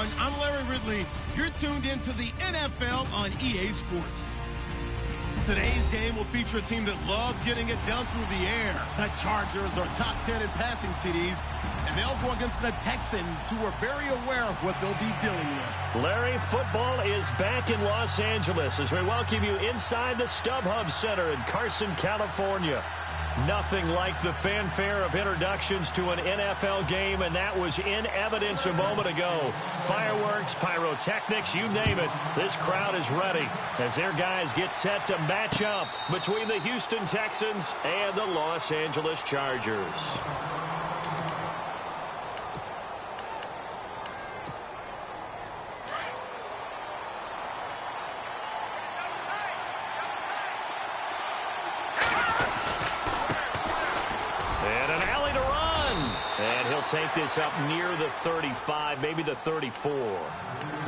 everyone. I'm Larry Ridley. You're tuned into the NFL on EA Sports. Today's game will feature a team that loves getting it done through the air. The Chargers are top 10 in passing TDs, and they'll go against the Texans, who are very aware of what they'll be dealing with. Larry, football is back in Los Angeles as we welcome you inside the StubHub Center in Carson, California. Nothing like the fanfare of introductions to an NFL game, and that was in evidence a moment ago. Fireworks, pyrotechnics, you name it. This crowd is ready as their guys get set to match up between the Houston Texans and the Los Angeles Chargers. Take this up near the 35, maybe the 34.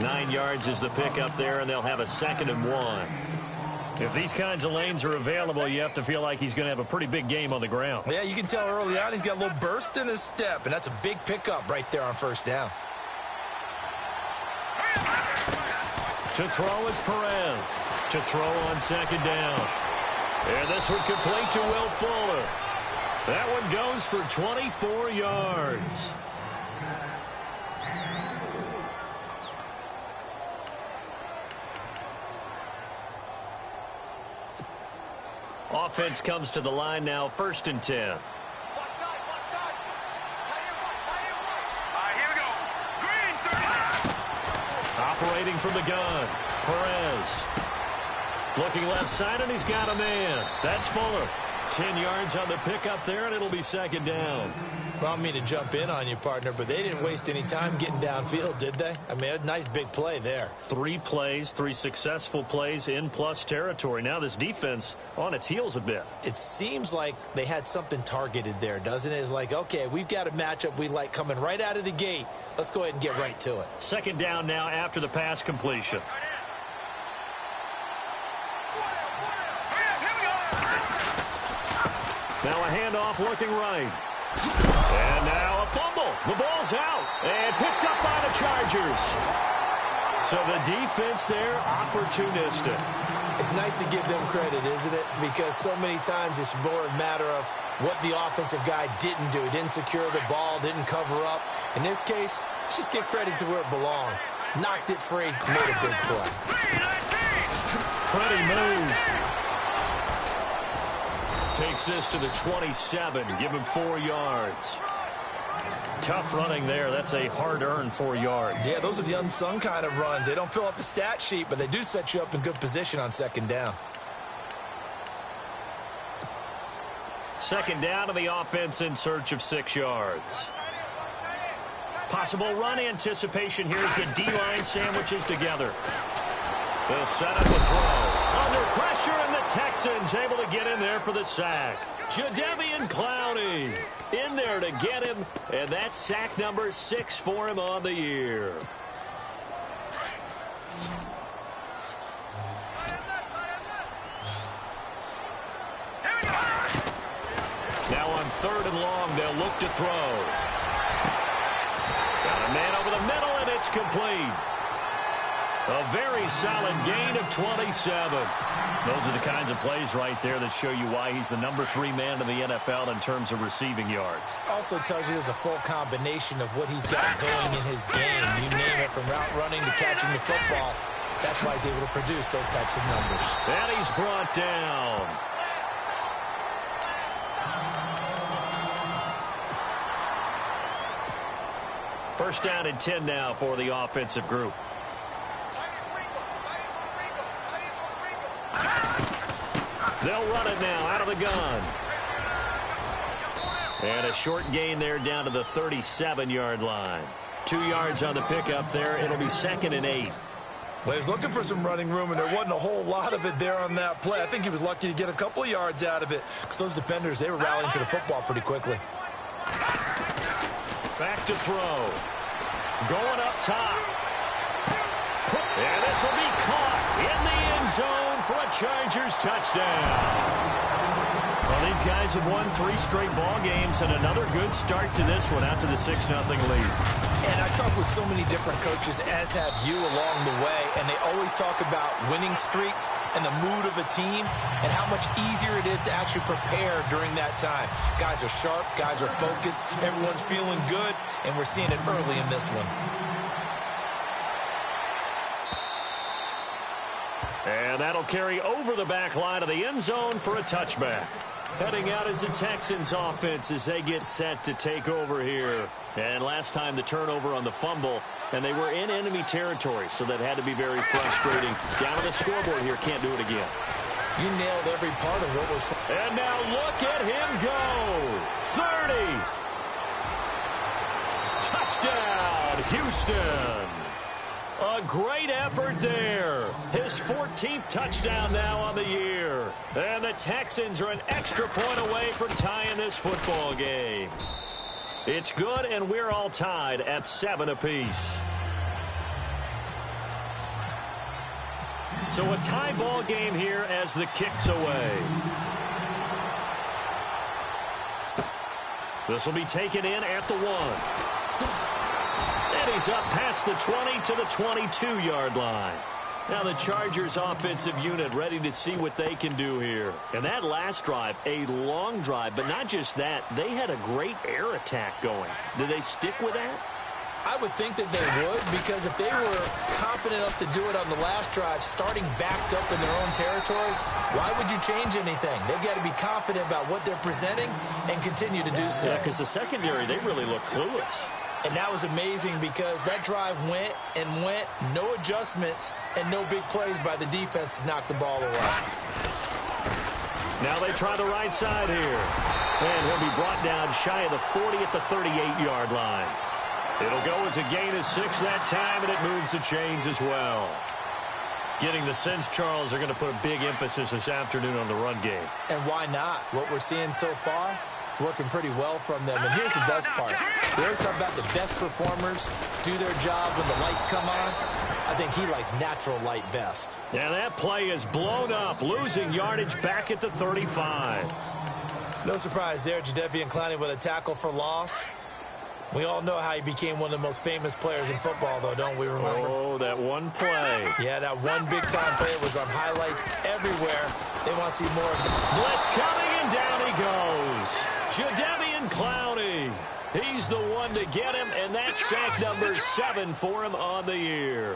9 yards is the pickup there, and they'll have a 2nd and 1. If these kinds of lanes are available, you have to feel like he's going to have a pretty big game on the ground. Yeah, you can tell early on he's got a little burst in his step, and that's a big pickup right there on first down. To throw is Perez. To throw on 2nd down. And this one complete to Will Fuller. That one goes for 24 yards. Offense comes to the line now, 1st and 10. Here we go. Green 30. Operating from the gun, Perez. Looking left side, and he's got a man. That's Fuller. 10 yards on the pickup there, and it'll be 2nd down. Well, I don't mean to jump in on you, partner, but they didn't waste any time getting downfield, did they? I mean, a nice big play there. 3 plays, 3 successful plays in plus territory. Now this defense on its heels a bit. It seems like they had something targeted there, doesn't it? It's like, okay, we've got a matchup we like coming right out of the gate. Let's go ahead and get right to it. 2nd down now after the pass completion. Now a handoff looking right. And now a fumble. The ball's out. And picked up by the Chargers. So the defense there, opportunistic. It's nice to give them credit, isn't it? Because so many times it's more a matter of what the offensive guy didn't do. Didn't secure the ball, didn't cover up. In this case, let's just give credit to where it belongs. Knocked it free, made a big play. Pretty move. Takes this to the 27. Give him 4 yards. Tough running there. That's a hard-earned 4 yards. Yeah, those are the unsung kind of runs. They don't fill up the stat sheet, but they do set you up in good position on 2nd down. 2nd down to the offense in search of 6 yards. Possible run anticipation here as the D-line sandwiches together. They'll set up a throw. Under pressure, and the Texans able to get in there for the sack. Jadeveon Clowney in there to get him, and that's sack number 6 for him on the year. Now on 3rd and long, they'll look to throw. Got a man over the middle, and it's complete. A very solid gain of 27. Those are the kinds of plays right there that show you why he's the number 3 man in the NFL in terms of receiving yards. Also tells you there's a full combination of what he's got going in his game. You name it, from route running to catching the football. That's why he's able to produce those types of numbers. And he's brought down. First down and 10 now for the offensive group. They'll run it now out of the gun. And a short gain there down to the 37-yard line. 2 yards on the pickup there. It'll be 2nd and 8. Well, he's looking for some running room, and there wasn't a whole lot of it there on that play. I think he was lucky to get a couple of yards out of it because those defenders, they were rallying to the football pretty quickly. Back to throw. Going up top. And this will be caught in the end zone for a Chargers touchdown. Well, these guys have won 3 straight ball games and another good start to this one out to the 6-0 lead. And I talked with so many different coaches, as have you, along the way, and they always talk about winning streaks and the mood of a team and how much easier it is to actually prepare during that time. Guys are sharp, guys are focused, everyone's feeling good, and we're seeing it early in this one. And that'll carry over the back line of the end zone for a touchback. Heading out is the Texans offense as they get set to take over here. And last time the turnover on the fumble, and they were in enemy territory, so that had to be very frustrating. Down on the scoreboard here, can't do it again. You nailed every part of what was... And now look at him go. 30. Touchdown, Houston. A great effort there. His 14th touchdown now on the year. And the Texans are an extra point away from tying this football game. It's good, and we're all tied at 7 apiece. So a tie ball game here as the kick's away. This will be taken in at the 1. And he's up past the 20 to the 22-yard line. Now the Chargers offensive unit ready to see what they can do here. And that last drive, a long drive, but not just that, they had a great air attack going. Did they stick with that? I would think that they would, because if they were confident enough to do it on the last drive, starting backed up in their own territory, why would you change anything? They've got to be confident about what they're presenting and continue to do so. Yeah, because the secondary, they really look clueless. And that was amazing because that drive went and went, no adjustments, and no big plays by the defense to knock the ball away. Now they try the right side here. And he'll be brought down shy of the 40 at the 38-yard line. It'll go as a gain of 6 that time, and it moves the chains as well. Getting the sense, Charles, are going to put a big emphasis this afternoon on the run game. And why not? What we're seeing so far, working pretty well from them. And here's the best part. We always talk about the best performers do their job when the lights come on. I think he likes natural light best. And that play is blown up, losing yardage back at the 35. No surprise there, Jadeveon Clowney with a tackle for loss. We all know how he became one of the most famous players in football, though, don't we remember? Oh, that one play. Yeah, that one big-time play was on highlights everywhere. They want to see more of it. Blitz coming, and down he goes. Jadeveon Clowney. He's the one to get him, and that's sack number 7 for him on the year.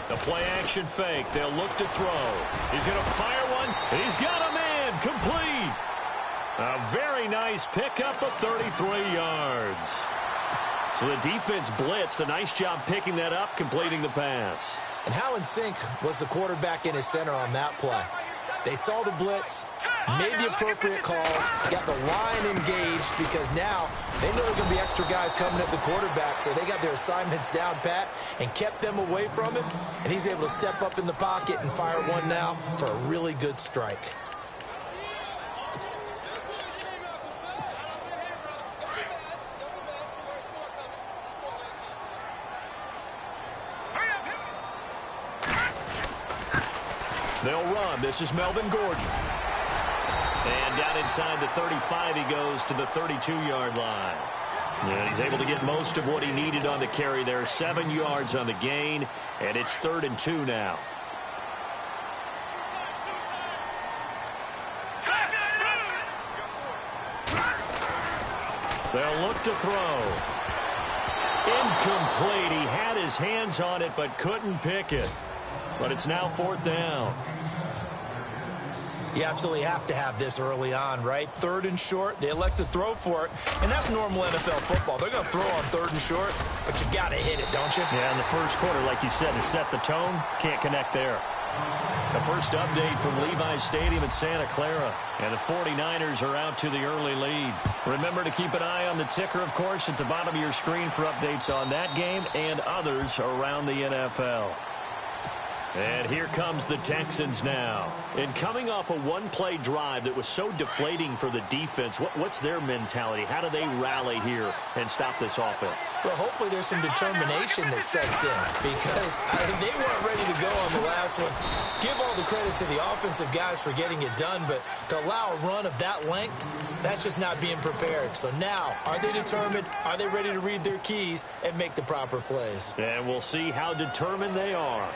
The play-action fake. They'll look to throw. He's going to fire one, and he's got a man complete. A very nice pickup of 33 yards. So the defense blitzed. A nice job picking that up, completing the pass. And Hallen Sink was the quarterback in his center on that play. They saw the blitz, made the appropriate calls, got the line engaged because now they know there are going to be extra guys coming at the quarterback, so they got their assignments down pat and kept them away from him, and he's able to step up in the pocket and fire one now for a really good strike. They'll run. This is Melvin Gordon. And down inside the 35, he goes to the 32-yard line. And he's able to get most of what he needed on the carry there. 7 yards on the gain, and it's 3rd and 2 now. They'll look to throw. Incomplete. He had his hands on it but couldn't pick it. But it's now 4th down. You absolutely have to have this early on, right? 3rd and short. They elect to throw for it. And that's normal NFL football. They're going to throw on 3rd and short, but you've got to hit it, don't you? Yeah, in the first quarter, like you said, to set the tone, can't connect there. The first update from Levi's Stadium in Santa Clara. And the 49ers are out to the early lead. Remember to keep an eye on the ticker, of course, at the bottom of your screen for updates on that game and others around the NFL. And here comes the Texans now. And coming off a one-play drive that was so deflating for the defense, what's their mentality? How do they rally here and stop this offense? Well, hopefully there's some determination that sets in because they weren't ready to go on the last one. Give all the credit to the offensive guys for getting it done, but to allow a run of that length, that's just not being prepared. So now, are they determined? Are they ready to read their keys and make the proper plays? And we'll see how determined they are.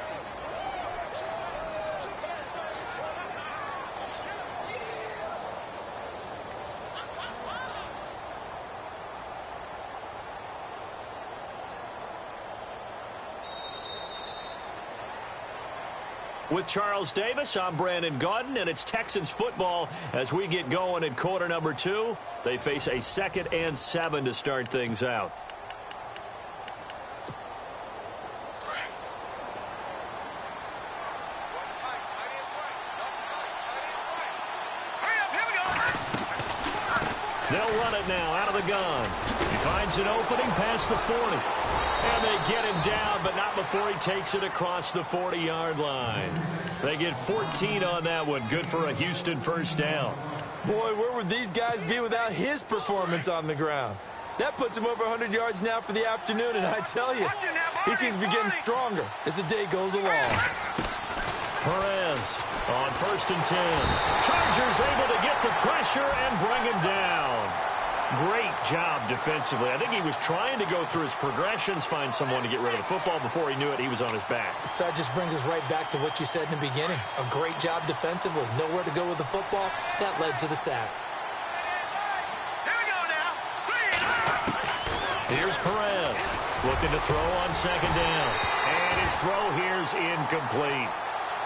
With Charles Davis, I'm Brandon Gaudin, and it's Texans football as we get going in quarter number 2. They face a 2nd and 7 to start things out. They'll run it now out of the gun. He finds an opening past the 40. And they get him down, but not before he takes it across the 40-yard line. They get 14 on that one. Good for a Houston first down. Boy, where would these guys be without his performance on the ground? That puts him over 100 yards now for the afternoon, and I tell you, he seems to be getting stronger as the day goes along. Perez on 1st and 10. Chargers able to get the pressure and bring him down. Great job defensively. I think he was trying to go through his progressions, find someone to get rid of the football. Before he knew it, he was on his back. So that just brings us right back to what you said in the beginning. A great job defensively. Nowhere to go with the football. That led to the sack. Here we go now. Here's Perez looking to throw on 2nd down. And his throw here's incomplete.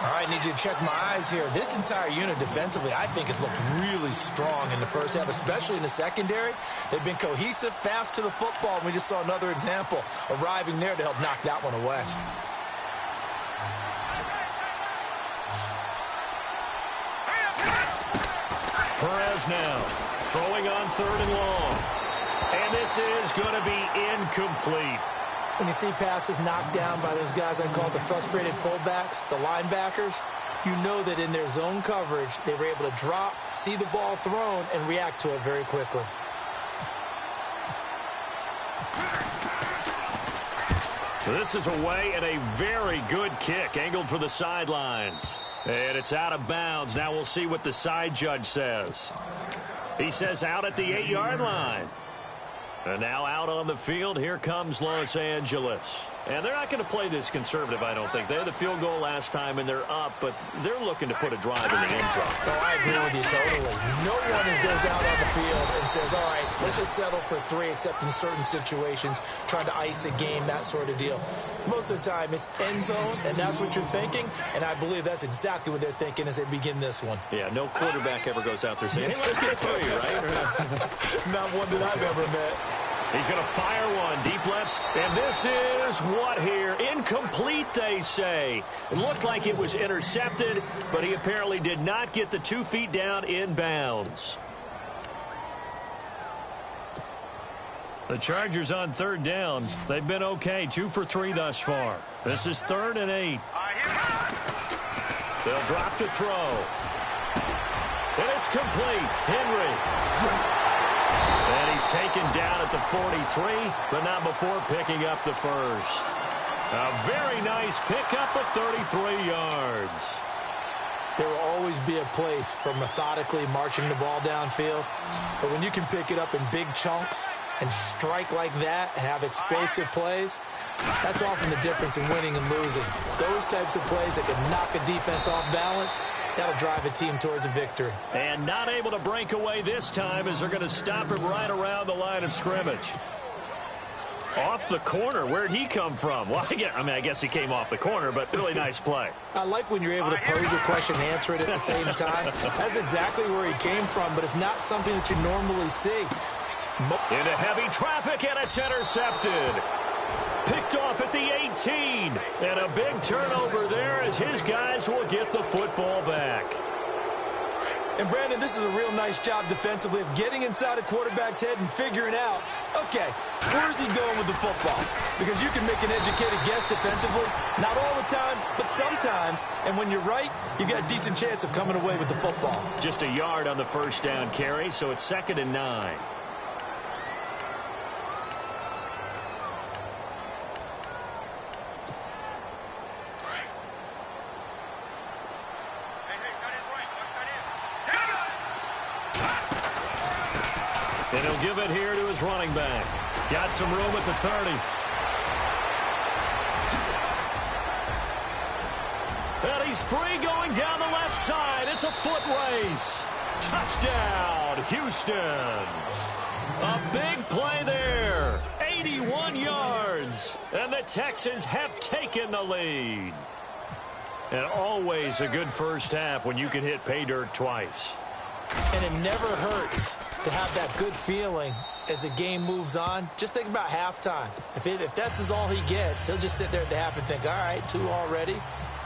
All right, need you to check my eyes here. This entire unit defensively, I think, has looked really strong in the first half, especially in the secondary. They've been cohesive, fast to the football, and we just saw another example arriving there to help knock that one away. Perez now throwing on 3rd and long. And this is going to be incomplete. When you see passes knocked down by those guys I call the frustrated fullbacks, the linebackers, you know that in their zone coverage, they were able to drop, see the ball thrown, and react to it very quickly. This is away and a very good kick, angled for the sidelines. And it's out of bounds. Now we'll see what the side judge says. He says out at the 8-yard line. And now out on the field, here comes Los Angeles. And they're not going to play this conservative, I don't think. They had the field goal last time, and they're up, but they're looking to put a drive in the end zone. Oh, I agree with you totally. No one goes out on the field and says, all right, let's just settle for 3, except in certain situations, trying to ice a game, that sort of deal. Most of the time, it's end zone, and that's what you're thinking, and I believe that's exactly what they're thinking as they begin this one. Yeah, no quarterback ever goes out there saying, hey, let's get 3, right? Not one that I've ever met. He's going to fire one deep left. And this is what here? Incomplete, they say. It looked like it was intercepted, but he apparently did not get the 2 feet down in bounds. The Chargers on 3rd down. They've been okay. 2 for 3 thus far. This is 3rd and 8. They'll drop to throw. And it's complete. Henry. And he's taken down at the 43, but not before picking up the first. A very nice pickup of 33 yards. There will always be a place for methodically marching the ball downfield. But when you can pick it up in big chunks and strike like that, have explosive plays, that's often the difference in winning and losing. Those types of plays that can knock a defense off balance, that'll drive a team towards a victory. And not able to break away this time as they're going to stop him right around the line of scrimmage. Off the corner. Where'd he come from? Well, I guess he came off the corner, but really nice play. I like when you're able to pose a question and answer it at the same time. That's exactly where he came from, but it's not something that you normally see. Into heavy traffic, and it's intercepted. Picked off at the 18. And a big turnover there as his guys will get the football back. And, Brandon, this is a real nice job defensively of getting inside a quarterback's head and figuring out, okay, where's he going with the football? Because you can make an educated guess defensively, not all the time, but sometimes. And when you're right, you've got a decent chance of coming away with the football. Just a yard on the first down carry, so it's 2nd and 9. And he'll give it here to his running back. Got some room at the 30. And he's free going down the left side. It's a foot race. Touchdown, Houston. A big play there. 81 yards. And the Texans have taken the lead. And always a good first half when you can hit pay dirt twice. And it never hurts to have that good feeling as the game moves on. Just think about halftime. If that's all he gets, he'll just sit there at the half and think, all right, 2 already.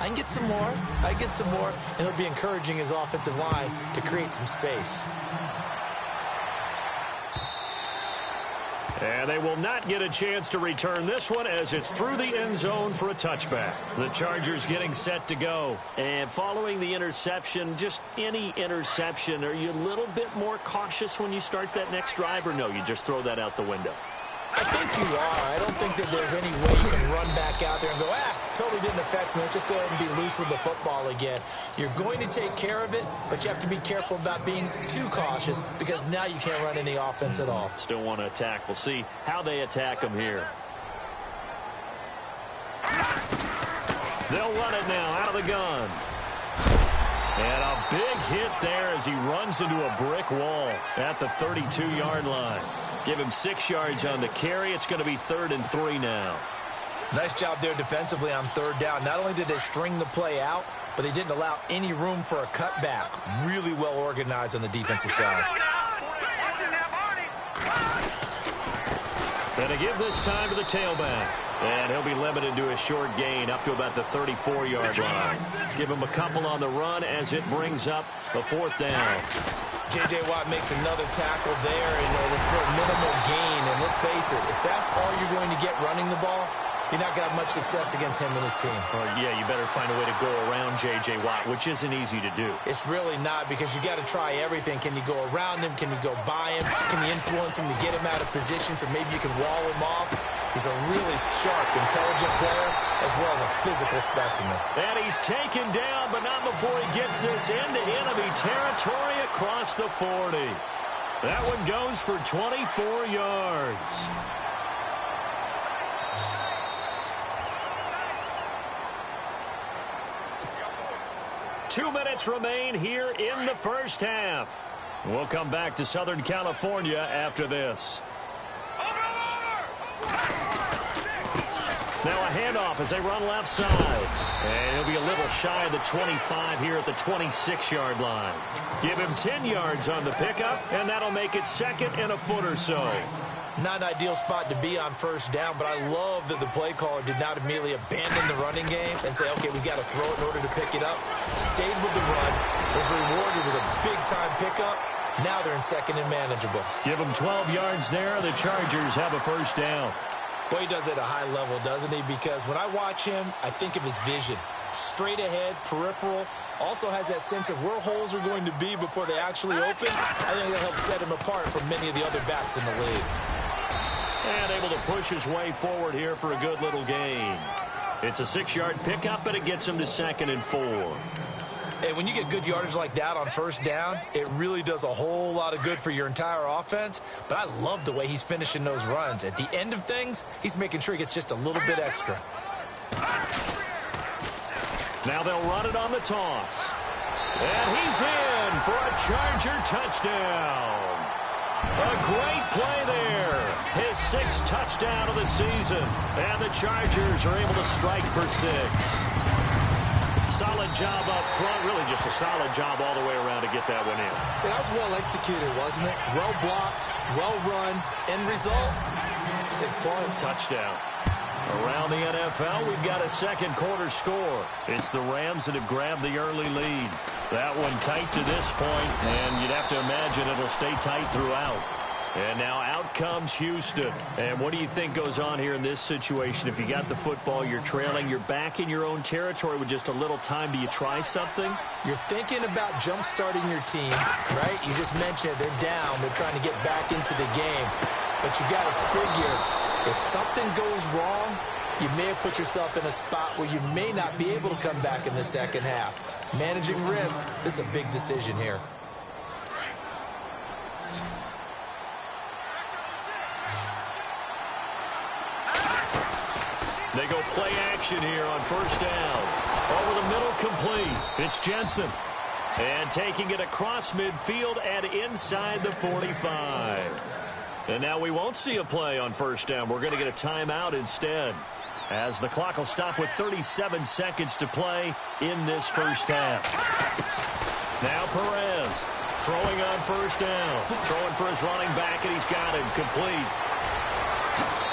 I can get some more. I can get some more. And he'll be encouraging his offensive line to create some space. And they will not get a chance to return this one as it's through the end zone for a touchback. The Chargers getting set to go. And following the interception, just any interception, are you a little bit more cautious when you start that next drive, or no, you just throw that out the window? I think you are. I don't think that there's any way you can run back out there and go, totally didn't affect me. Let's just go ahead and be loose with the football again. You're going to take care of it, but you have to be careful about being too cautious because now you can't run any offense at all. Still want to attack. We'll see how they attack them here. They'll run it now out of the gun. And a big hit there as he runs into a brick wall at the 32-yard line. Give him 6 yards on the carry. It's going to be 3rd and 3 now. Nice job there defensively on 3rd down. Not only did they string the play out, but they didn't allow any room for a cutback. Really well organized on the defensive side. And to give this time to the tailback. And he'll be limited to a short gain up to about the 34-yard line. Give him a couple on the run as it brings up the 4th down. J.J. Watt makes another tackle there, and it's for a minimal gain. And let's face it, if that's all you're going to get running the ball, you're not going to have much success against him and his team. Yeah, you better find a way to go around J.J. Watt, which isn't easy to do. It's really not, because you got to try everything. Can you go around him? Can you go by him? Can you influence him to get him out of position so maybe you can wall him off? He's a really sharp, intelligent player, as well as a physical specimen. And he's taken down, but not before he gets this into enemy territory across the 40. That one goes for 24 yards. Two minutes remain here in the first half. We'll come back to Southern California after this. Now a handoff as they run left side. And he'll be a little shy of the 25 here at the 26-yard line. Give him 10 yards on the pickup, and that'll make it 2nd and a foot or so. Not an ideal spot to be on 1st down, but I love that the play caller did not immediately abandon the running game and say, okay, we got to throw it in order to pick it up. Stayed with the run, was rewarded with a big-time pickup. Now they're in 2nd and manageable. Give them 12 yards there. The Chargers have a 1st down. Boy, he does it at a high level, doesn't he? Because when I watch him, I think of his vision. Straight ahead, peripheral. Also has that sense of where holes are going to be before they actually open. I think that helps set him apart from many of the other backs in the league. And able to push his way forward here for a good little gain. It's a 6-yard pickup, but it gets him to 2nd and 4. Hey, when you get good yardage like that on 1st down, it really does a whole lot of good for your entire offense. But I love the way he's finishing those runs. At the end of things, he's making sure he gets just a little bit extra. Now they'll run it on the toss. And he's in for a Charger touchdown. A great play there. His 6th touchdown of the season. And the Chargers are able to strike for 6. Solid job up front. Really just a solid job all the way around to get that one in. That was well executed, wasn't it? Well blocked, well run. End result, 6 points. Touchdown. Around the NFL, we've got a second quarter score. It's the Rams that have grabbed the early lead. That one tight to this point, and you'd have to imagine it'll stay tight throughout. And now out comes Houston. And what do you think goes on here in this situation? If you got the football, you're trailing, you're back in your own territory with just a little time. Do you try something? You're thinking about jump-starting your team, right? You just mentioned it. They're down. They're trying to get back into the game. But you got to figure, if something goes wrong, you may have put yourself in a spot where you may not be able to come back in the second half. Managing risk, this is a big decision here. They go play action here on first down. Over the middle, complete. It's Jensen. And taking it across midfield and inside the 45. And now we won't see a play on first down. We're going to get a timeout instead, as the clock will stop with 37 seconds to play in this first half. Now Perez throwing on first down. Throwing for his running back, and he's got him complete.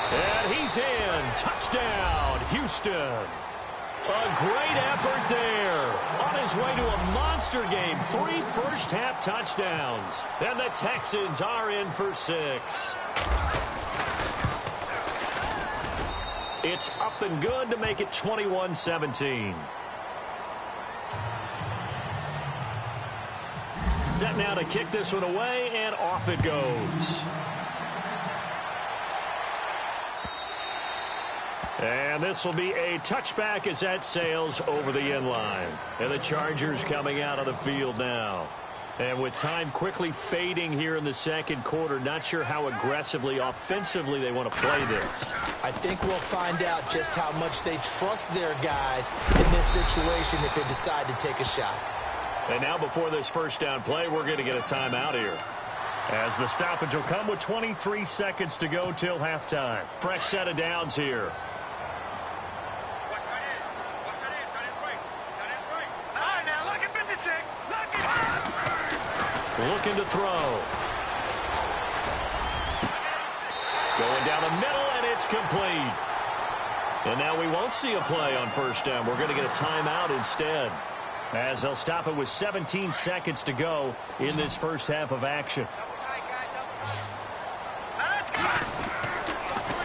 And he's in. Touchdown, Houston. A great effort there. On his way to a monster game. 3 first-half touchdowns. And the Texans are in for 6. It's up and good to make it 21-17. Set now to kick this one away, and off it goes. And this will be a touchback as that sails over the end line. And the Chargers coming out of the field now. And with time quickly fading here in the second quarter, not sure how aggressively, offensively they want to play this. I think we'll find out just how much they trust their guys in this situation if they decide to take a shot. And now before this first down play, we're going to get a timeout here, as the stoppage will come with 23 seconds to go till halftime. Fresh set of downs here. Looking to throw. Going down the middle, and it's complete. And now we won't see a play on first down. We're going to get a timeout instead, as they'll stop it with 17 seconds to go in this first half of action.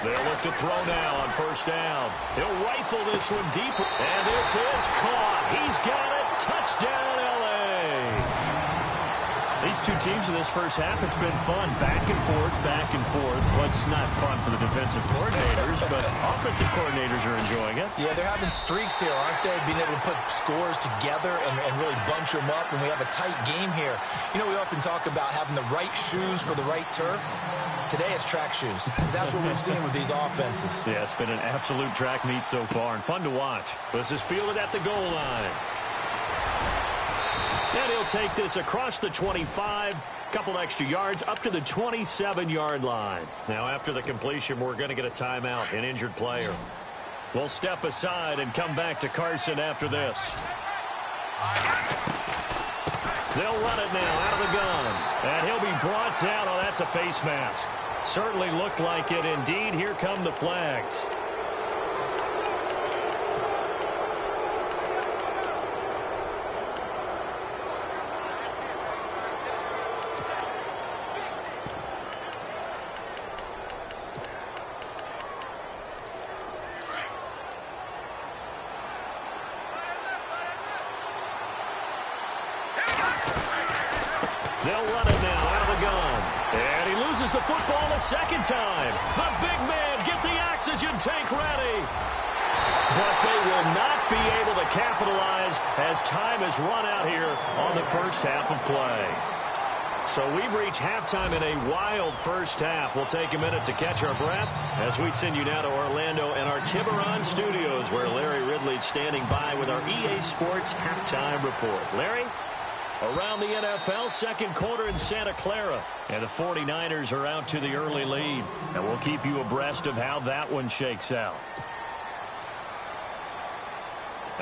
They'll look to throw now on first down. He'll rifle this one deep, and this is caught. He's got it. Touchdown, L.A. These two teams in this first half, it's been fun. Back and forth, back and forth. Well, it's not fun for the defensive coordinators, but offensive coordinators are enjoying it. Yeah, they're having streaks here, aren't they? Being able to put scores together and really bunch them up, and we have a tight game here. You know, we often talk about having the right shoes for the right turf. Today it's track shoes. That's what we've seen with these offenses. Yeah, it's been an absolute track meet so far, and fun to watch. This is fielded at the goal line. And he'll take this across the 25, couple extra yards, up to the 27-yard line. Now, after the completion, we're going to get a timeout, an injured player. We'll step aside and come back to Carson after this. They'll run it now out of the gun. And he'll be brought down. Oh, that's a face mask. Certainly looked like it. Indeed, here come the flags. They'll run it now out of the gun. And he loses the football a second time. The big man, get the oxygen tank ready. But they will not be able to capitalize as time has run out here on the first half of play. So we've reached halftime in a wild first half. We'll take a minute to catch our breath as we send you now to Orlando and our Tiburon studios, where Larry Ridley's standing by with our EA Sports halftime report. Larry? Around the NFL, second quarter in Santa Clara. And the 49ers are out to the early lead. And we'll keep you abreast of how that one shakes out.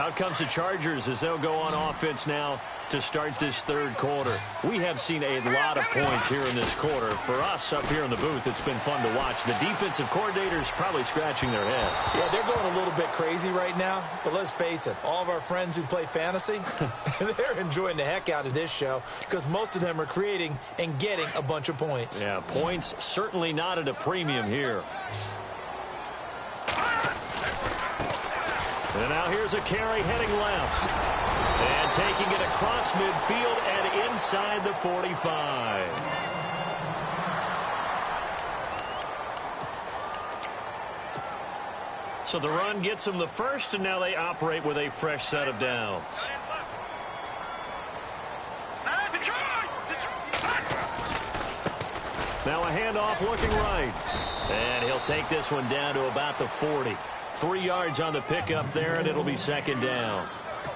Out comes the Chargers as they'll go on offense now to start this third quarter. We have seen a lot of points here in this quarter. For us up here in the booth, it's been fun to watch. The defensive coordinators probably scratching their heads. Yeah, they're going a little bit crazy right now. But let's face it, all of our friends who play fantasy, they're enjoying the heck out of this show because most of them are creating and getting a bunch of points. Yeah, points certainly not at a premium here. And now here's a carry heading left. And taking it across midfield and inside the 45. So the run gets them the first, and now they operate with a fresh set of downs. Now a handoff looking right. And he'll take this one down to about the 40. 3 yards on the pickup there, and it'll be second down.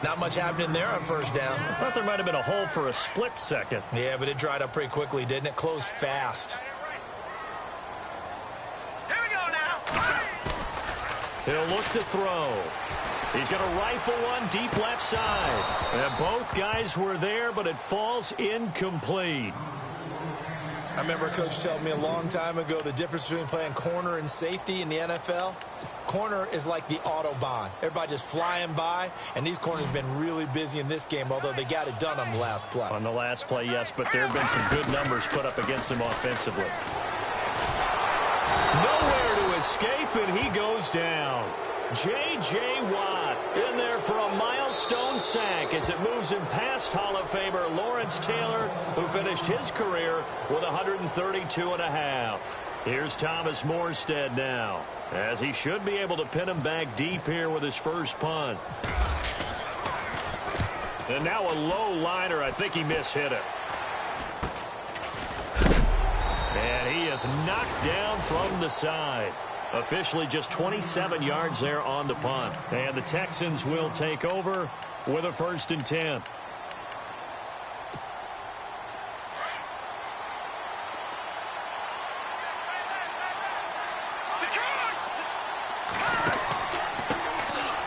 Not much happening there on first down. I thought there might have been a hole for a split second. Yeah, but it dried up pretty quickly, didn't it? Closed fast. Here we go now. He'll look to throw. He's going to rifle one deep left side. And both guys were there, but it falls incomplete. I remember a coach telling me a long time ago the difference between playing corner and safety in the NFL. Corner is like the Autobahn. Everybody just flying by, and these corners have been really busy in this game, although they got it done on the last play. On the last play, yes, but there have been some good numbers put up against them offensively. Nowhere to escape, and he goes down. J.J. Watt in there for a milestone sack as it moves him past Hall of Famer Lawrence Taylor, who finished his career with 132.5. Here's Thomas Morstead now, as he should be able to pin him back deep here with his first punt. And now a low liner. I think he mishit it. And he is knocked down from the side. Officially just 27 yards there on the punt. And the Texans will take over with a 1st and 10.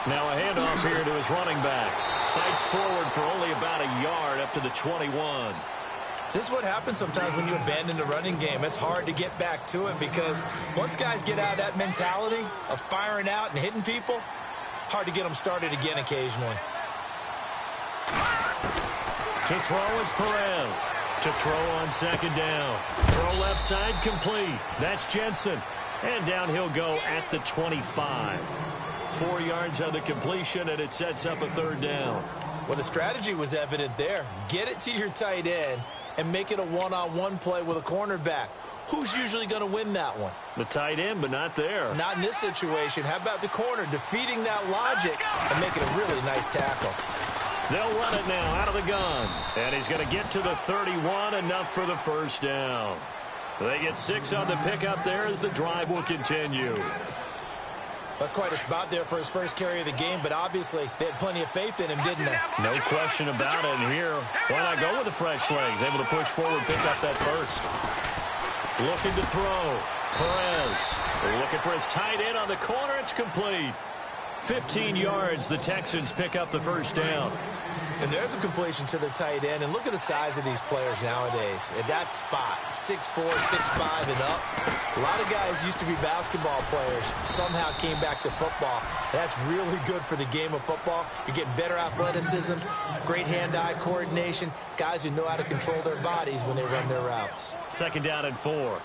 Now a handoff here to his running back. Fights forward for only about a yard up to the 21. This is what happens sometimes when you abandon the running game. It's hard to get back to it because once guys get out of that mentality of firing out and hitting people, hard to get them started again occasionally. To throw is Perez. To throw on second down. Throw left side complete. That's Jensen. And down he'll go at the 25. 4 yards on the completion, and it sets up a 3rd down. Well, the strategy was evident there. Get it to your tight end and make it a one-on-one play with a cornerback. Who's usually going to win that one? The tight end, but not there. Not in this situation. How about the corner defeating that logic and making a really nice tackle? They'll run it now out of the gun. And he's going to get to the 31, enough for the 1st down. They get 6 on the pickup there as the drive will continue. That's quite a spot there for his first carry of the game, but obviously they had plenty of faith in him, didn't they? No question about it. And here, why not go with the fresh legs? Able to push forward, pick up that first. Looking to throw. Perez looking for his tight end on the corner. It's complete. 15 yards. The Texans pick up the 1st down. And there's a completion to the tight end. And look at the size of these players nowadays. At that spot, 6'4", 6'5", and up. A lot of guys used to be basketball players. Somehow came back to football. That's really good for the game of football. You're getting better athleticism, great hand-eye coordination, guys who know how to control their bodies when they run their routes. 2nd down and 4.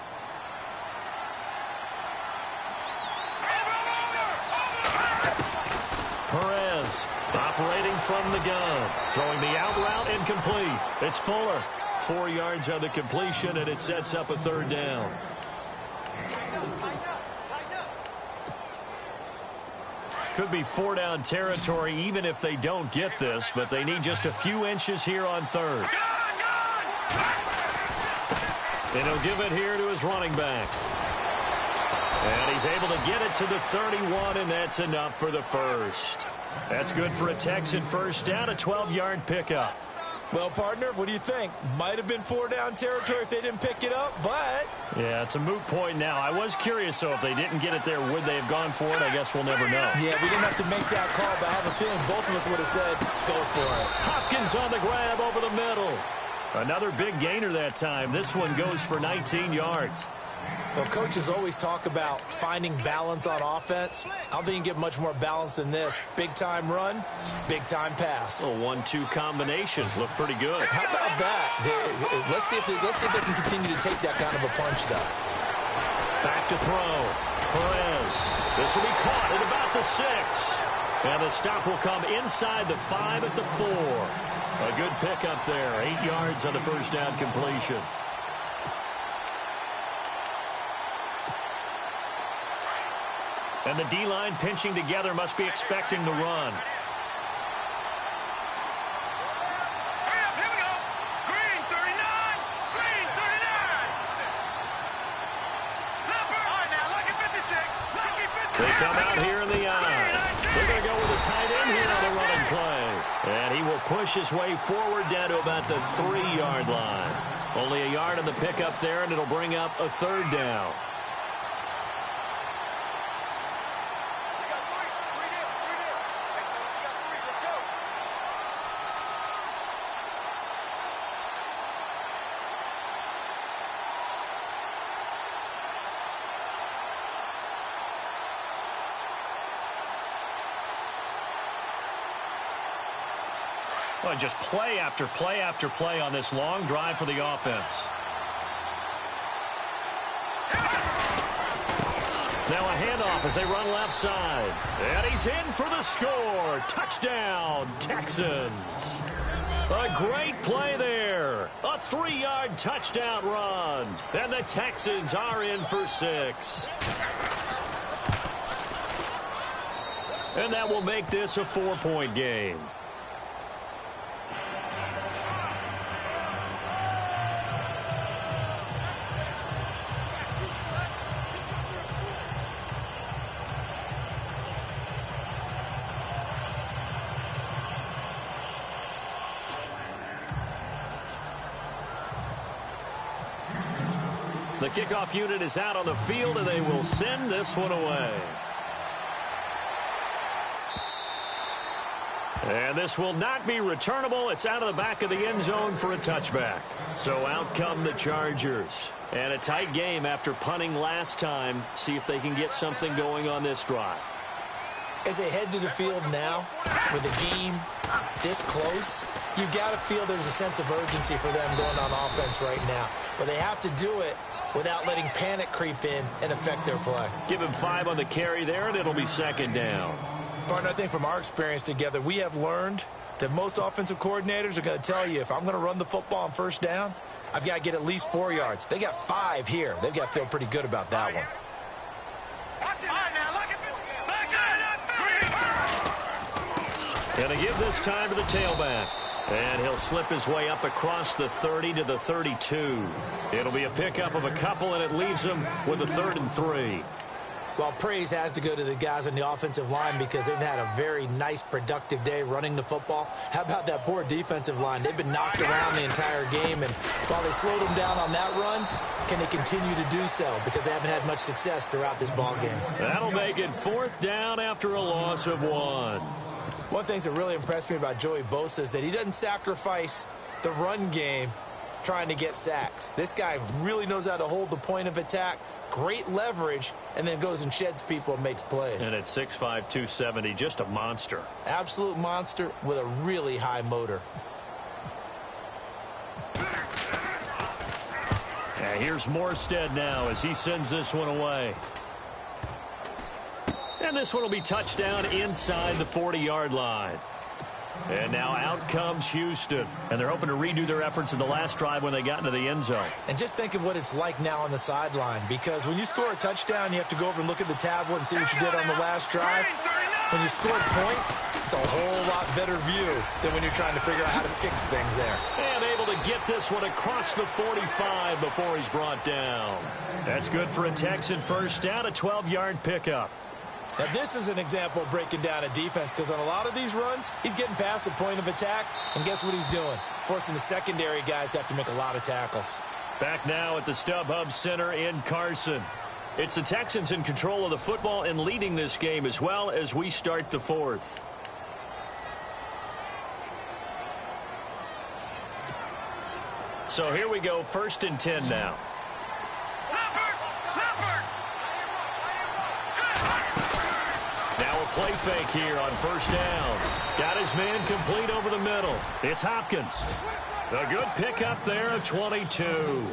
Perez operating from the gun. Throwing the out route incomplete. It's Fuller. 4 yards on the completion, and it sets up a 3rd down. Could be 4-down territory even if they don't get this, but they need just a few inches here on 3rd. And he'll give it here to his running back. And he's able to get it to the 31, and that's enough for the 1st. That's good for a Texan 1st down, a 12-yard pickup. Well, partner, what do you think? Might have been 4-down territory if they didn't pick it up, but... Yeah, it's a moot point now. I was curious, so if they didn't get it there, would they have gone for it? I guess we'll never know. Yeah, we didn't have to make that call, but I have a feeling both of us would have said, go for it. Hopkins on the grab over the middle. Another big gainer that time. This one goes for 19 yards. Well, coaches always talk about finding balance on offense. I don't think you can get much more balance than this. Big-time run, big-time pass. A 1-2 combination. Looked pretty good. How about that? Let's see if they can continue to take that kind of a punch, though. Back to throw. Perez. This will be caught at about the 6. And the stop will come inside the 5 at the 4. A good pickup there. 8 yards on the first down completion. And the D-line pinching together must be expecting the run. Hurry up, here we go. Green 39. Green 39. Number. All right, now, lucky 56. Lucky 56. They come out here in the eye. They're going to go with a tight end here on the running play. And he will push his way forward down to about the 3-yard line. Only a yard on the pickup there, and it'll bring up a 3rd down. Well, just play after play after play on this long drive for the offense. Now a handoff as they run left side. And he's in for the score. Touchdown, Texans. A great play there. A 3-yard touchdown run. And the Texans are in for 6. And that will make this a 4-point game. The kickoff unit is out on the field, and they will send this one away. And this will not be returnable. It's out of the back of the end zone for a touchback. So out come the Chargers. And a tight game after punting last time. See if they can get something going on this drive. As they head to the field now, with the game this close, you got to feel there's a sense of urgency for them going on offense right now. But they have to do it without letting panic creep in and affect their play. Give him 5 on the carry there, and it'll be 2nd down. Partner, I think from our experience together, we have learned that most offensive coordinators are going to tell you, if I'm going to run the football on 1st down, I've got to get at least 4 yards. They got 5 here. They've got to feel pretty good about that one. Going to give this time to the tailback. And he'll slip his way up across the 30 to the 32. It'll be a pickup of a couple, and it leaves him with a 3rd and 3. Well, praise has to go to the guys on the offensive line because they've had a very nice, productive day running the football. How about that poor defensive line? They've been knocked around the entire game, and while they slowed them down on that run, can they continue to do so? Because they haven't had much success throughout this ball game. That'll make it 4th down after a loss of 1. One of the things that really impressed me about Joey Bosa is that he doesn't sacrifice the run game trying to get sacks. This guy really knows how to hold the point of attack, great leverage, and then goes and sheds people and makes plays. And at 6'5", 270, just a monster. Absolute monster with a really high motor. And here's Morstead now as he sends this one away. And this one will be touchdown inside the 40-yard line. And now out comes Houston. And they're hoping to redo their efforts in the last drive when they got into the end zone. And just think of what it's like now on the sideline. Because when you score a touchdown, you have to go over and look at the tablet and see what you did on the last drive. When you score points, it's a whole lot better view than when you're trying to figure out how to fix things there. And able to get this one across the 45 before he's brought down. That's good for a Texan 1st down, a 12-yard pickup. Now, this is an example of breaking down a defense because on a lot of these runs, he's getting past the point of attack, and guess what he's doing? Forcing the secondary guys to have to make a lot of tackles. Back now at the StubHub Center in Carson. It's the Texans in control of the football and leading this game as well as we start the fourth. So here we go, 1st and 10 now. Now a play fake here on 1st down. Got his man complete over the middle. It's Hopkins. A good pickup there of 22.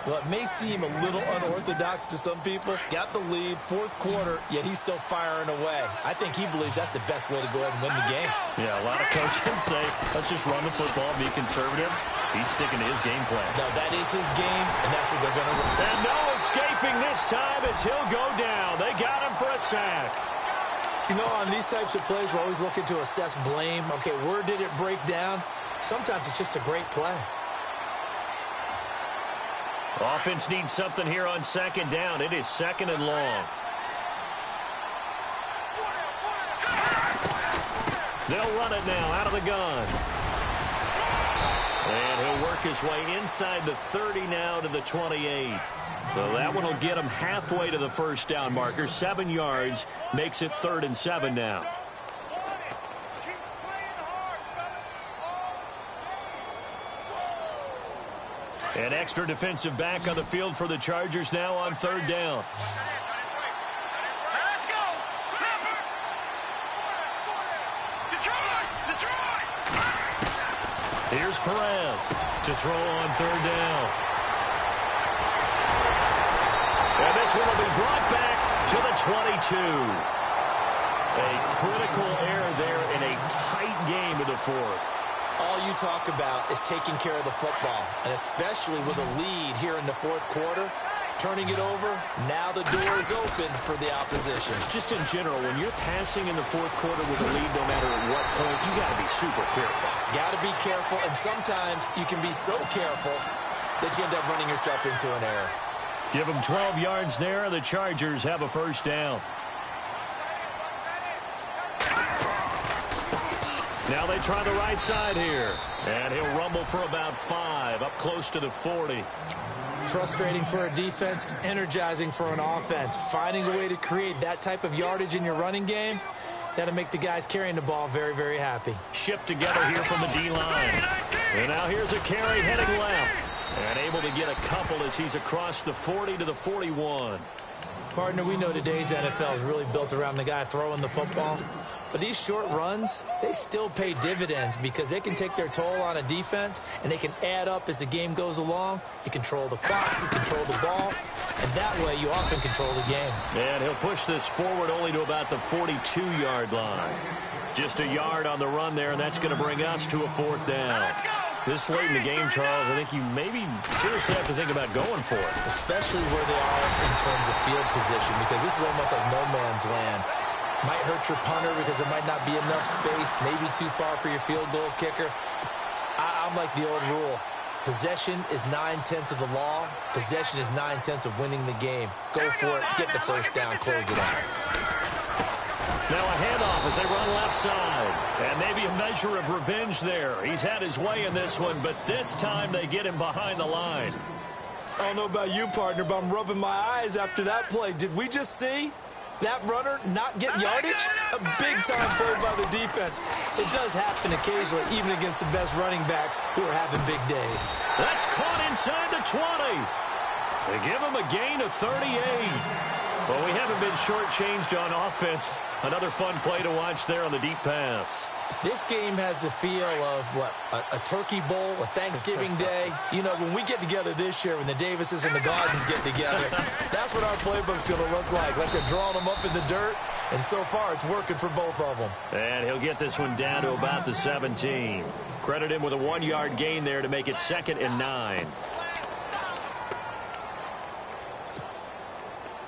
Well, it may seem a little unorthodox to some people. Got the lead, 4th quarter, yet he's still firing away. I think he believes that's the best way to go ahead and win the game. Yeah, a lot of coaches say, let's just run the football, be conservative. He's sticking to his game plan. No, that is his game, and that's what they're going to run. And no escaping this time as he'll go down. They got him for a sack. You know, on these types of plays, we're always looking to assess blame. Okay, where did it break down? Sometimes it's just a great play. Offense needs something here on 2nd down. It is 2nd and long. They'll run it now out of the gun. And he'll work his way inside the 30 now to the 28. So that one will get him halfway to the 1st down marker. 7 yards makes it 3rd and 7 now. An extra defensive back on the field for the Chargers now on 3rd down. Let's go. Detroit. Here's Perez to throw on 3rd down. And this one will be brought back to the 22. A critical error there in a tight game of the 4th. All you talk about is taking care of the football, and especially with a lead here in the 4th quarter, turning it over, now the door is open for the opposition. Just in general, when you're passing in the 4th quarter with a lead, no matter at what point, you got to be super careful. Got to be careful, and sometimes you can be so careful that you end up running yourself into an error. Give them 12 yards there, and the Chargers have a 1st down. Now they try the right side here. And he'll rumble for about 5, up close to the 40. Frustrating for a defense, energizing for an offense. Finding a way to create that type of yardage in your running game, that'll make the guys carrying the ball very, very happy. Shift together here from the D-line. And now here's a carry heading left. And able to get a couple as he's across the 40 to the 41. Partner, we know today's NFL is really built around the guy throwing the football. But these short runs, they still pay dividends because they can take their toll on a defense and they can add up as the game goes along. You control the clock, you control the ball, and that way you often control the game. And he'll push this forward only to about the 42-yard line. Just a yard on the run there, and that's going to bring us to a 4th down. This late in the game, Charles, I think you maybe seriously have to think about going for it. Especially where they are in terms of field position, because this is almost like no man's land. Might hurt your punter because there might not be enough space, maybe too far for your field goal kicker. I'm like the old rule. Possession is 9/10 of the law. Possession is 9/10 of winning the game. Go for it, get the 1st down, close it out. Now a handoff as they run left side. And maybe a measure of revenge there. He's had his way in this one, but this time they get him behind the line. I don't know about you, partner, but I'm rubbing my eyes after that play. Did we just see that runner not get yardage? A big-time play by the defense. It does happen occasionally, even against the best running backs who are having big days. That's caught inside the 20. They give him a gain of 38. Well, we haven't been shortchanged on offense. Another fun play to watch there on the deep pass. This game has the feel of, what, a turkey bowl, a Thanksgiving day. You know, when we get together this year, when the Davises and the Gardens get together, that's what our playbook's going to look like they're drawing them up in the dirt, and so far it's working for both of them. And he'll get this one down to about the 17. Credit him with a 1-yard gain there to make it 2nd and 9.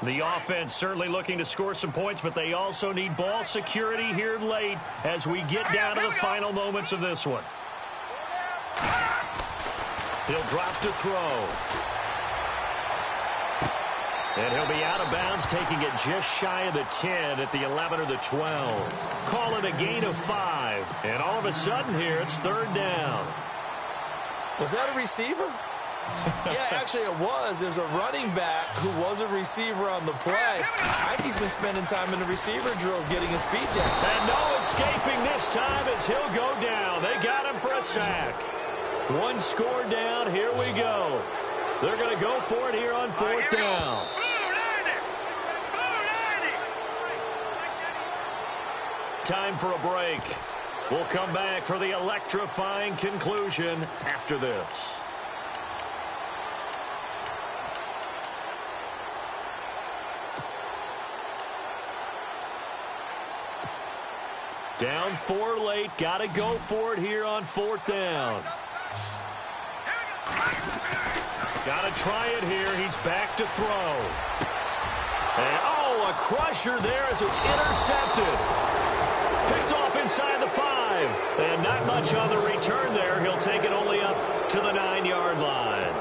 The offense certainly looking to score some points, but they also need ball security here late as we get down to the final moments of this one. He'll drop to throw. And he'll be out of bounds, taking it just shy of the 10 at the 11 or the 12. Call it a gain of 5. And all of a sudden here, it's third down. Was that a receiver? Yeah, actually it was. There's a running back who was a receiver on the play. I think he's been spending time in the receiver drills getting his feet down. And no escaping this time as he'll go down. They got him for a sack. One score down. Here we go. They're going to go for it here on fourth down. Time for a break. We'll come back for the electrifying conclusion after this. Down 4 late. Got to go for it here on fourth down. Got to try it here. He's back to throw. And, oh, a crusher there as it's intercepted. Picked off inside the 5. And not much on the return there. He'll take it only up to the 9-yard line.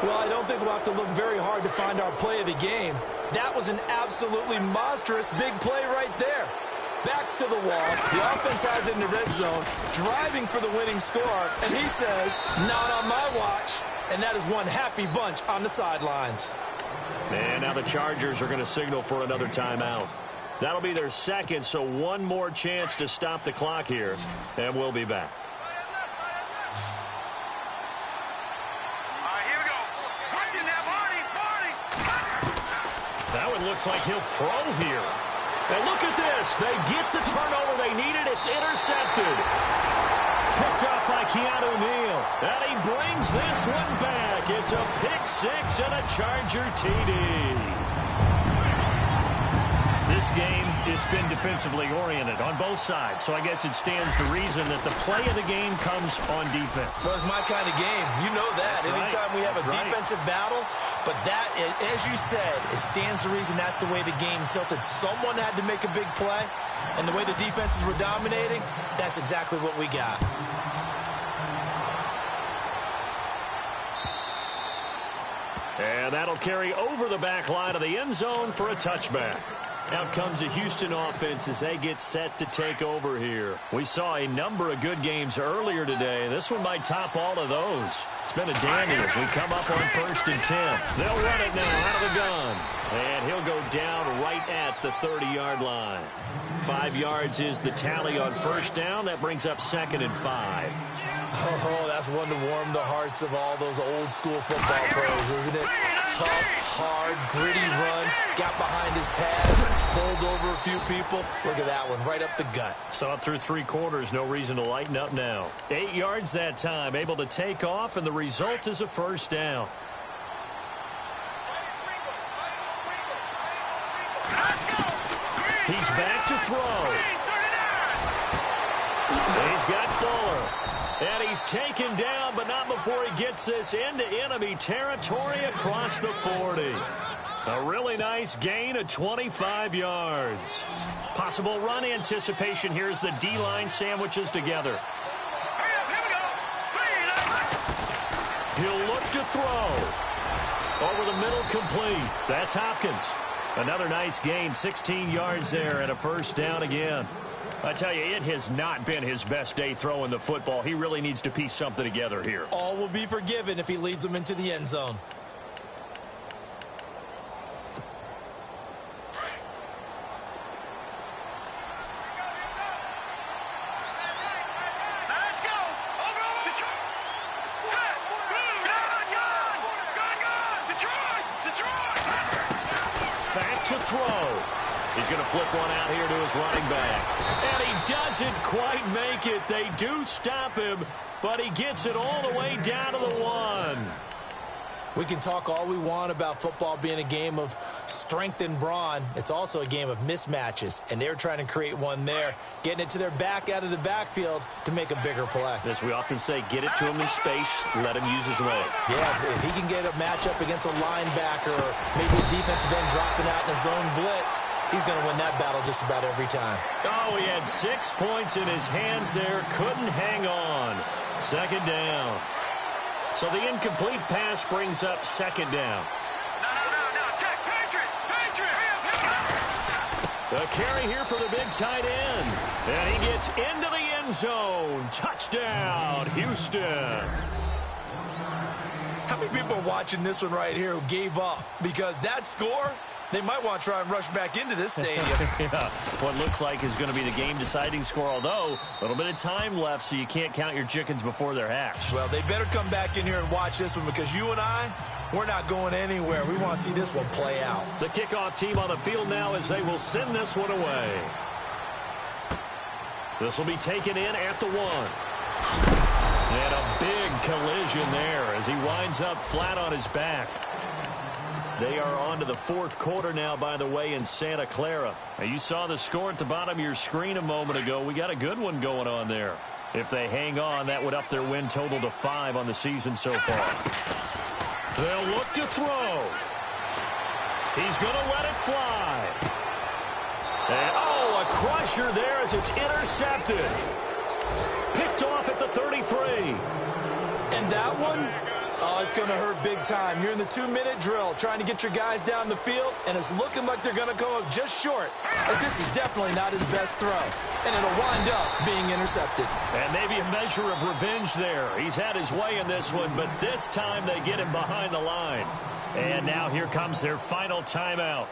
Well, I don't think we'll have to look very hard to find our play of the game. That was an absolutely monstrous big play right there. Backs to the wall. The offense has it in the red zone, driving for the winning score. And he says, not on my watch. And that is one happy bunch on the sidelines. And now the Chargers are going to signal for another timeout. That'll be their second, so one more chance to stop the clock here. And we'll be back. All right, here we go. Watching that, Marty. That one looks like he'll throw here. And look at this. They get the turnover they needed. It's intercepted. Picked up by Keanu Neal. And he brings this one back. It's a pick 6 and a Charger TD. This game, it's been defensively oriented on both sides. So I guess it stands to reason that the play of the game comes on defense. So it's my kind of game. You know that. That's Anytime right. we have That's a right. defensive battle, but that, as you said, it stands to reason that's the way the game tilted. Someone had to make a big play, and the way the defenses were dominating, that's exactly what we got. And that'll carry over the back line of the end zone for a touchback. Out comes the Houston offense as they get set to take over here. We saw a number of good games earlier today. This one might top all of those. It's been a dandy as we come up on 1st and 10. They'll run it now out of the gun. And he'll go down right at the 30-yard line. 5 yards is the tally on first down. That brings up 2nd and 5. Oh, that's one to warm the hearts of all those old-school football pros, isn't it? Tough, hard, gritty run. Got behind his pads, bowled over a few people. Look at that one, right up the gut. Saw it through 3 quarters. No reason to lighten up now. 8 yards that time. Able to take off, and the result is a first down. He's back to throw. He's got Fuller. And he's taken down, but not before he gets this into enemy territory across the 40. A really nice gain of 25 yards. Possible run anticipation here as the D-line sandwiches together. He'll look to throw. Over the middle, complete. That's Hopkins. Another nice gain, 16 yards there and a first down again. I tell you, it has not been his best day throwing the football. He really needs to piece something together here. All will be forgiven if he leads them into the end zone. Let's go. Over. Detroit. Set. Gun. Detroit. Back to throw. He's going to flip one out here to his running back. And he doesn't quite make it. They do stop him, but he gets it all the way down to the 1. We can talk all we want about football being a game of strength and brawn. It's also a game of mismatches, and they're trying to create one there, getting it to their back out of the backfield to make a bigger play. As we often say, get it to him in space, let him use his leg. Yeah, if he can get a matchup against a linebacker or maybe a defensive end dropping out in a zone blitz, he's going to win that battle just about every time. Oh, he had 6 points in his hands there, couldn't hang on. 2nd down. So the incomplete pass brings up 2nd down. No. The carry here for the big tight end. And he gets into the end zone. Touchdown, Houston. How many people are watching this one right here who gave up? Because that score, they might want to try and rush back into this stadium. Yeah, what looks like is going to be the game-deciding score, although a little bit of time left, so you can't count your chickens before they're hatched. Well, they better come back in here and watch this one, because you and I, we're not going anywhere. We want to see this one play out. The kickoff team on the field now as they will send this one away. This will be taken in at the 1. And a big collision there as he winds up flat on his back. They are on to the 4th quarter now, by the way, in Santa Clara. Now, you saw the score at the bottom of your screen a moment ago. We got a good one going on there. If they hang on, that would up their win total to 5 on the season so far. They'll look to throw. He's going to let it fly. And, oh, a crusher there as it's intercepted. Picked off at the 33. And that one, oh, it's going to hurt big time. You're in the 2-minute drill trying to get your guys down the field, and it's looking like they're going to go up just short, as this is definitely not his best throw. And it'll wind up being intercepted. And maybe a measure of revenge there. He's had his way in this one, but this time they get him behind the line. And now here comes their final timeout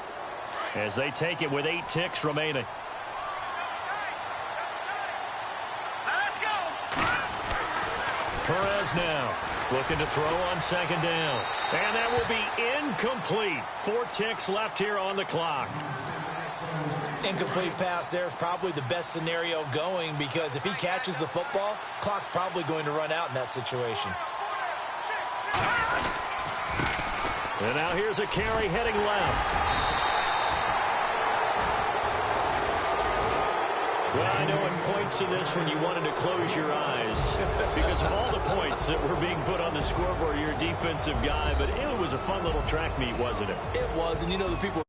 as they take it with 8 ticks remaining. Perez now looking to throw on 2nd down. And that will be incomplete. 4 ticks left here on the clock. Incomplete pass there is probably the best scenario going, because if he catches the football, clock's probably going to run out in that situation. And now here's a carry heading left. Well, I know in points of this when you wanted to close your eyes because of all the points that were being put on the scoreboard. You're a defensive guy, but it was a fun little track meet, wasn't it? It was, and you know the people